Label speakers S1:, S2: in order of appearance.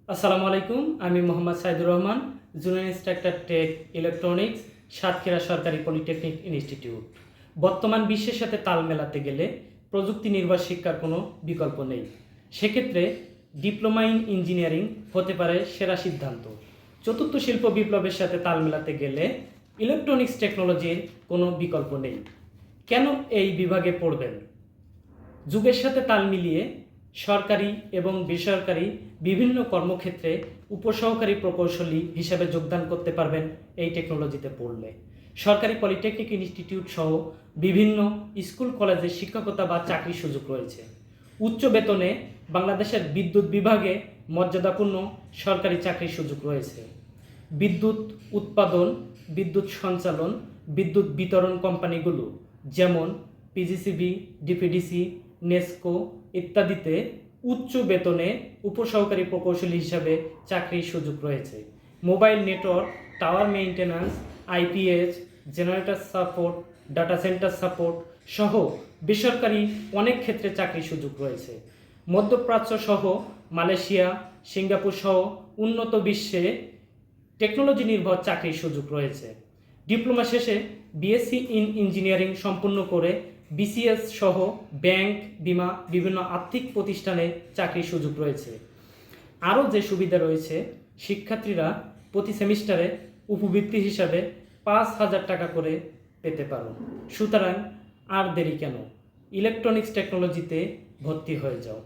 S1: আসসালামু আলাইকুম। আমি Mohammad Saidur Rahman, junior instructor tech electronics, Satkhira সরকারি পলিটেকনিক ইনস্টিটিউট। বর্তমান বিশ্বের সাথে তাল মেলাতে গেলে প্রযুক্তি নির্ভর শিক্ষার কোনো বিকল্প নেই। সেক্ষেত্রে ডিপ্লোমা ইন ইঞ্জিনিয়ারিং হতে পারে সেরা সিদ্ধান্ত। চতুর্থ শিল্প বিপ্লবের সাথে তাল মেলাতে গেলে ইলেকট্রনিক্স টেকনোলজির কোনো বিকল্প নেই। কেন এই বিভাগে পড়বেন? যুগের সাথে তাল মিলিয়ে সরকারি এবং বেসরকারি বিভিন্ন কর্মক্ষেত্রে উপসহকারী প্রকৌশলী হিসাবে যোগদান করতে পারবেন এই টেকনোলজিতে পড়লে। সরকারি পলিটেকনিক ইনস্টিটিউট সহ বিভিন্ন স্কুল কলেজে শিক্ষকতা বা চাকরির সুযোগ রয়েছে। উচ্চ বেতনে বাংলাদেশের বিদ্যুৎ বিভাগে মর্যাদাপূর্ণ সরকারি চাকরির সুযোগ রয়েছে। বিদ্যুৎ উৎপাদন, বিদ্যুৎ সঞ্চালন, বিদ্যুৎ বিতরণ কোম্পানিগুলো যেমন পিজিসিবি, ডিপিডিসি, নেসকো ইত্যাদিতে উচ্চ বেতনে উপসহকারী প্রকৌশলী হিসাবে চাকরির সুযোগ রয়েছে। Mobile network, tower maintenance, IPS, generator support, data centre support সহ বেসরকারি অনেক ক্ষেত্রে চাকরির সুযোগ রয়েছে। মধ্যপ্রাচ্য সহ মালয়েশিয়া, সিঙ্গাপুর সহ উন্নত বিশ্বে টেকনোলজি নির্ভর চাকরির সুযোগ রয়েছে। ডিপ্লোমা শেষে বিএসসি ইন ইঞ্জিনিয়ারিং সম্পূর্ণ করে বিসিএস সহ ব্যাংক, বিমা, বিভিন্ন আর্থিক প্রতিষ্ঠানে চাকরির সুযোগ রয়েছে। আরও যে সুবিধা রয়েছে, শিক্ষার্থীরা প্রতি সেমিস্টারে উপবৃত্তি হিসাবে 5,000 টাকা করে পেতে পারো। সুতরাং আর দেরি কেন, ইলেকট্রনিক্স টেকনোলজিতে ভর্তি হয়ে যাও।